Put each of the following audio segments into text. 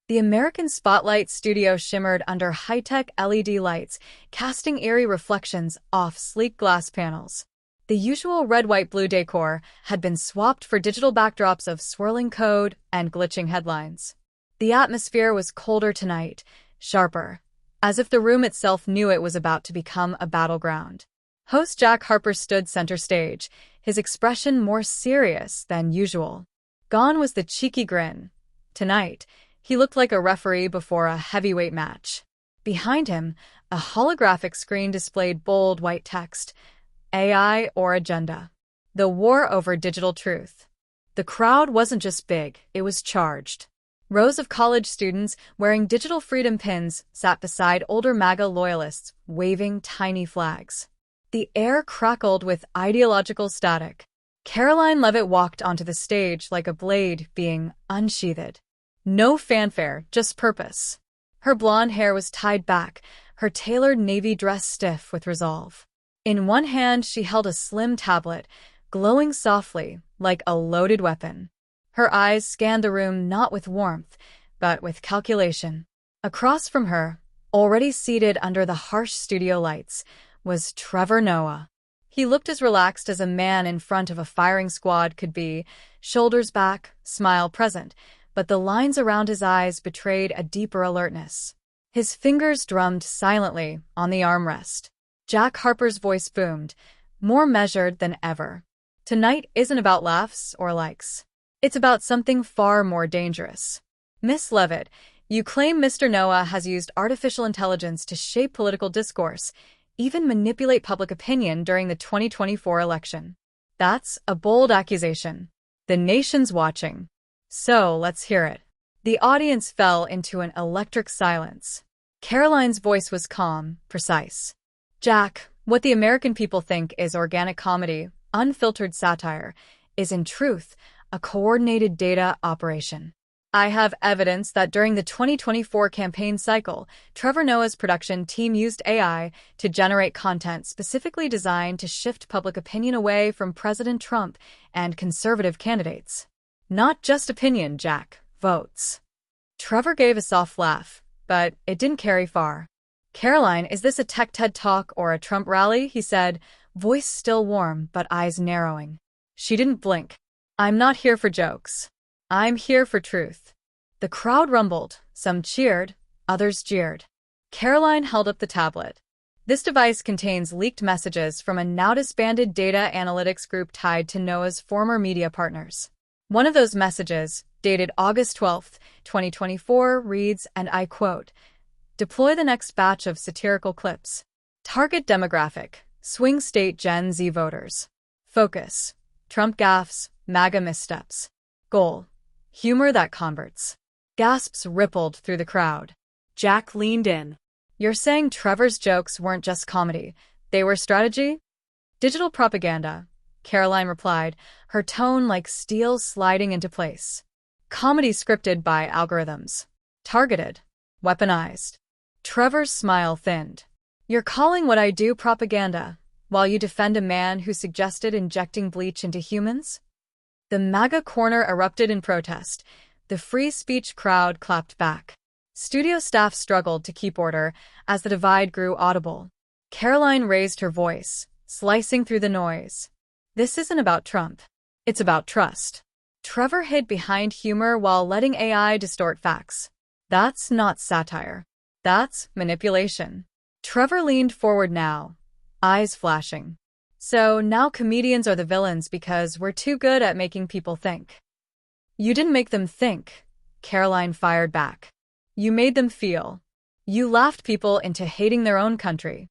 The American Spotlight studio shimmered under high-tech LED lights, casting eerie reflections off sleek glass panels. The usual red-white-blue decor had been swapped for digital backdrops of swirling code and glitching headlines. The atmosphere was colder tonight, sharper, as if the room itself knew it was about to become a battleground. Host Jack Harper stood center stage, his expression more serious than usual. Gone was the cheeky grin. Tonight, he looked like a referee before a heavyweight match. Behind him, a holographic screen displayed bold white text, AI or Agenda. The war over digital truth. The crowd wasn't just big, it was charged. Rows of college students wearing digital freedom pins sat beside older MAGA loyalists, waving tiny flags. The air crackled with ideological static. Karoline Leavitt walked onto the stage like a blade being unsheathed. No fanfare, just purpose. Her blonde hair was tied back, her tailored navy dress stiff with resolve. In one hand, she held a slim tablet, glowing softly like a loaded weapon. Her eyes scanned the room not with warmth, but with calculation. Across from her, already seated under the harsh studio lights, was Trevor Noah. He looked as relaxed as a man in front of a firing squad could be, shoulders back, smile present, but the lines around his eyes betrayed a deeper alertness. His fingers drummed silently on the armrest. Jack Harper's voice boomed, more measured than ever. Tonight isn't about laughs or likes. It's about something far more dangerous. Miss Leavitt, you claim Mr. Noah has used artificial intelligence to shape political discourse, even manipulate public opinion during the 2024 election. That's a bold accusation. The nation's watching. So let's hear it. The audience fell into an electric silence. Karoline's voice was calm, precise. Jack, what the American people think is organic comedy, unfiltered satire, is in truth a coordinated data operation. I have evidence that during the 2024 campaign cycle, Trevor Noah's production team used AI to generate content specifically designed to shift public opinion away from President Trump and conservative candidates. Not just opinion, Jack, votes. Trevor gave a soft laugh, but it didn't carry far. Karoline, is this a tech TED Talk or a Trump rally? He said, voice still warm but eyes narrowing. She didn't blink. I'm not here for jokes. I'm here for truth. The crowd rumbled. Some cheered, others jeered. Karoline held up the tablet. This device contains leaked messages from a now disbanded data analytics group tied to Noah's former media partners. One of those messages, dated August 12, 2024, reads, and I quote, "Deploy the next batch of satirical clips. Target demographic, swing state Gen Z voters. Focus, Trump gaffes, MAGA missteps. Goal, humor that converts." Gasps rippled through the crowd. Jack leaned in. You're saying Trevor's jokes weren't just comedy, they were strategy? Digital propaganda, Karoline replied, her tone like steel sliding into place. Comedy scripted by algorithms. Targeted. Weaponized. Trevor's smile thinned. You're calling what I do propaganda, while you defend a man who suggested injecting bleach into humans? The MAGA corner erupted in protest. The free speech crowd clapped back. Studio staff struggled to keep order as the divide grew audible. Karoline raised her voice, slicing through the noise. This isn't about Trump. It's about trust. Trevor hid behind humor while letting AI distort facts. That's not satire. That's manipulation. Trevor leaned forward now, eyes flashing. So now comedians are the villains because we're too good at making people think. You didn't make them think, Karoline fired back. You made them feel. You laughed people into hating their own country.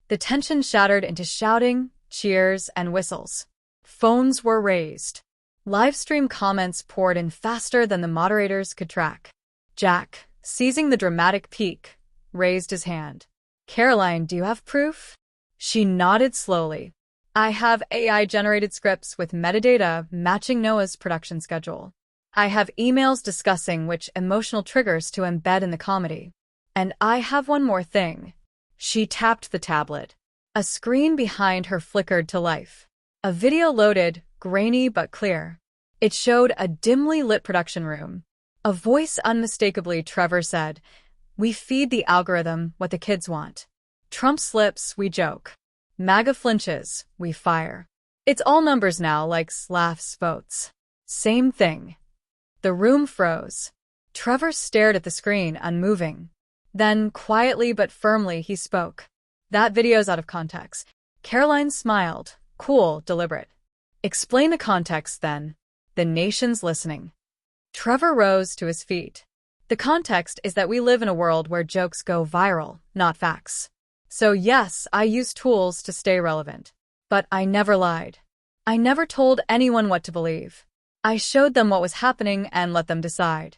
The tension shattered into shouting, cheers, and whistles. Phones were raised. Livestream comments poured in faster than the moderators could track. Jack, seizing the dramatic peak, raised his hand. Karoline, do you have proof? She nodded slowly. I have AI-generated scripts with metadata matching Noah's production schedule. I have emails discussing which emotional triggers to embed in the comedy. And I have one more thing. She tapped the tablet. A screen behind her flickered to life. A video loaded, grainy but clear. It showed a dimly lit production room. A voice unmistakably, Trevor said. We feed the algorithm what the kids want. Trump slips, we joke. MAGA flinches, we fire. It's all numbers now, like laughs, votes. Same thing. The room froze. Trevor stared at the screen, unmoving. Then, quietly but firmly, he spoke. That video's out of context. Karoline smiled. Cool, deliberate. Explain the context, then. The nation's listening. Trevor rose to his feet. The context is that we live in a world where jokes go viral, not facts. So yes, I use tools to stay relevant. But I never lied. I never told anyone what to believe. I showed them what was happening and let them decide.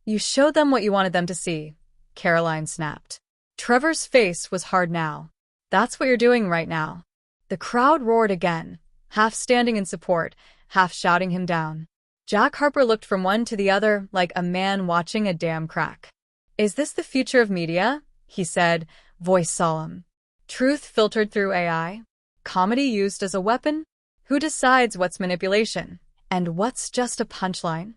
You showed them what you wanted them to see, Karoline snapped. Trevor's face was hard now. That's what you're doing right now. The crowd roared again, half standing in support, half shouting him down. Jack Harper looked from one to the other like a man watching a dam crack. Is this the future of media? He said, voice solemn. Truth filtered through AI? Comedy used as a weapon? Who decides what's manipulation? And what's just a punchline?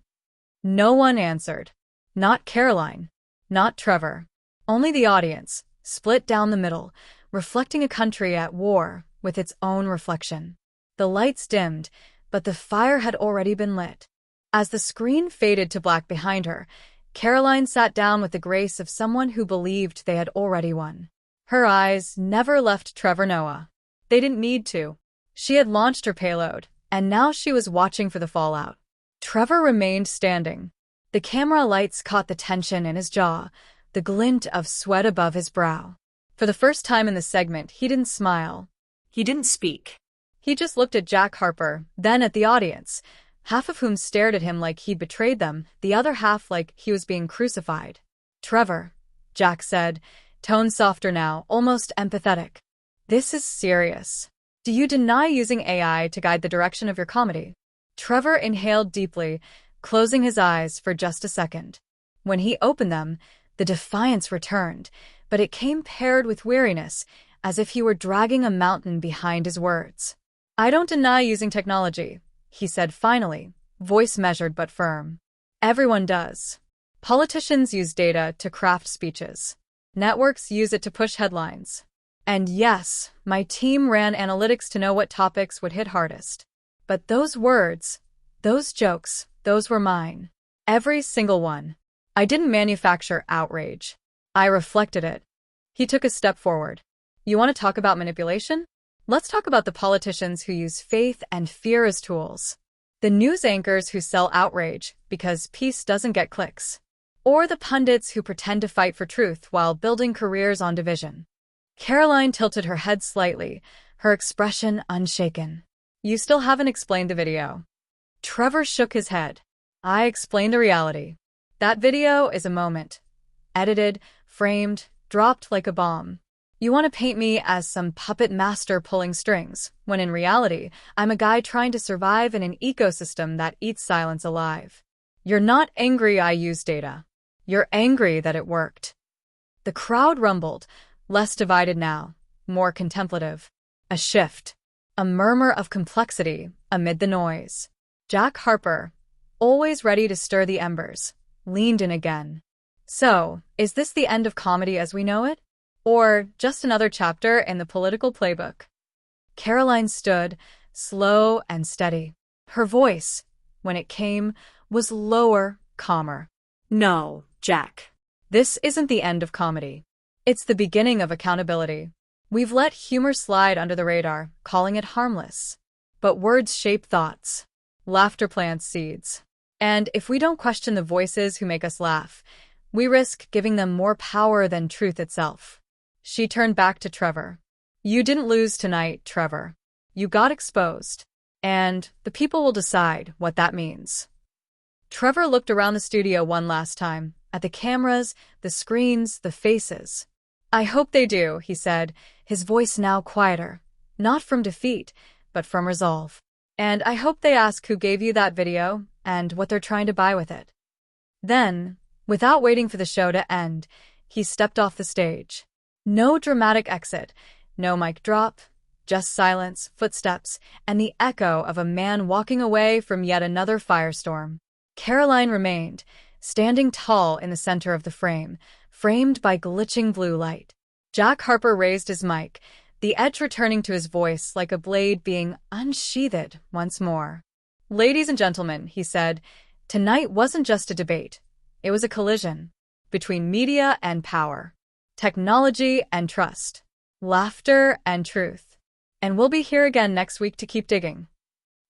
No one answered. Not Karoline. Not Trevor. Only the audience, split down the middle, reflecting a country at war with its own reflection. The lights dimmed, but the fire had already been lit. As the screen faded to black behind her, Karoline sat down with the grace of someone who believed they had already won. Her eyes never left Trevor Noah. They didn't need to. She had launched her payload, and now she was watching for the fallout. Trevor remained standing. The camera lights caught the tension in his jaw, the glint of sweat above his brow. For the first time in the segment, he didn't smile. He didn't speak. He just looked at Jack Harper, then at the audience, half of whom stared at him like he'd betrayed them, the other half like he was being crucified. Trevor, Jack said, tone softer now, almost empathetic. This is serious. Do you deny using AI to guide the direction of your comedy? Trevor inhaled deeply, closing his eyes for just a second. When he opened them, the defiance returned, but it came paired with weariness, as if he were dragging a mountain behind his words. I don't deny using technology, he said finally, voice measured but firm. Everyone does. Politicians use data to craft speeches. Networks use it to push headlines. And yes, my team ran analytics to know what topics would hit hardest. But those words, those jokes, those were mine. Every single one. I didn't manufacture outrage. I reflected it. He took a step forward. You want to talk about manipulation? Let's talk about the politicians who use faith and fear as tools. The news anchors who sell outrage because peace doesn't get clicks. Or the pundits who pretend to fight for truth while building careers on division. Karoline tilted her head slightly, her expression unshaken. You still haven't explained the video. Trevor shook his head. I explained the reality. That video is a moment. Edited, framed, dropped like a bomb. You want to paint me as some puppet master pulling strings, when in reality, I'm a guy trying to survive in an ecosystem that eats silence alive. You're not angry I used data. You're angry that it worked. The crowd rumbled, less divided now, more contemplative. A shift. A murmur of complexity amid the noise. Jack Harper, always ready to stir the embers, leaned in again. So, is this the end of comedy as we know it? Or just another chapter in the political playbook? Karoline stood, slow and steady. Her voice, when it came, was lower, calmer. No, Jack. This isn't the end of comedy. It's the beginning of accountability. We've let humor slide under the radar, calling it harmless. But words shape thoughts. Laughter plants seeds. And if we don't question the voices who make us laugh, we risk giving them more power than truth itself. She turned back to Trevor. You didn't lose tonight, Trevor. You got exposed. And the people will decide what that means. Trevor looked around the studio one last time, at the cameras, the screens, the faces. I hope they do, he said, his voice now quieter, not from defeat, but from resolve. And I hope they ask who gave you that video and what they're trying to buy with it. Then, without waiting for the show to end, he stepped off the stage. No dramatic exit, no mic drop, just silence, footsteps, and the echo of a man walking away from yet another firestorm. Karoline remained, standing tall in the center of the frame, framed by glitching blue light. Jack Harper raised his mic, the edge returning to his voice like a blade being unsheathed once more. "Ladies and gentlemen," he said, "tonight wasn't just a debate. It was a collision between media and power, technology and trust, laughter and truth. And we'll be here again next week to keep digging."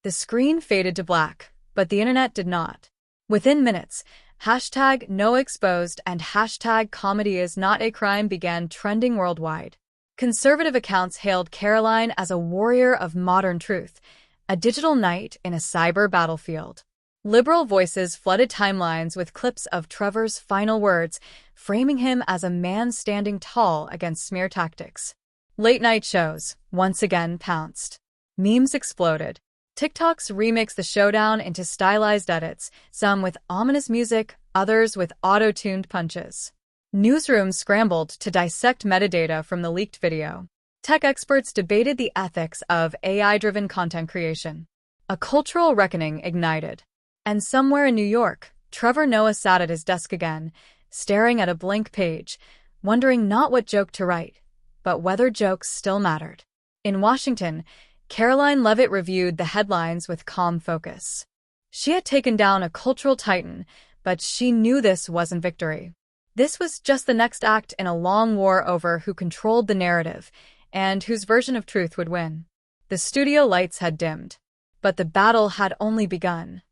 The screen faded to black, but the internet did not. Within minutes, #NoExposed and #ComedyIsNotACrime began trending worldwide. Conservative accounts hailed Karoline as a warrior of modern truth, a digital knight in a cyber battlefield. Liberal voices flooded timelines with clips of Trevor's final words, framing him as a man standing tall against smear tactics. Late-night shows once again pounced. Memes exploded. TikToks remixed the showdown into stylized edits, some with ominous music, others with auto-tuned punches. Newsrooms scrambled to dissect metadata from the leaked video. Tech experts debated the ethics of AI-driven content creation. A cultural reckoning ignited. And somewhere in New York, Trevor Noah sat at his desk again, staring at a blank page, wondering not what joke to write, but whether jokes still mattered. In Washington, Karoline Leavitt reviewed the headlines with calm focus. She had taken down a cultural titan, but she knew this wasn't victory. This was just the next act in a long war over who controlled the narrative and whose version of truth would win. The studio lights had dimmed, but the battle had only begun.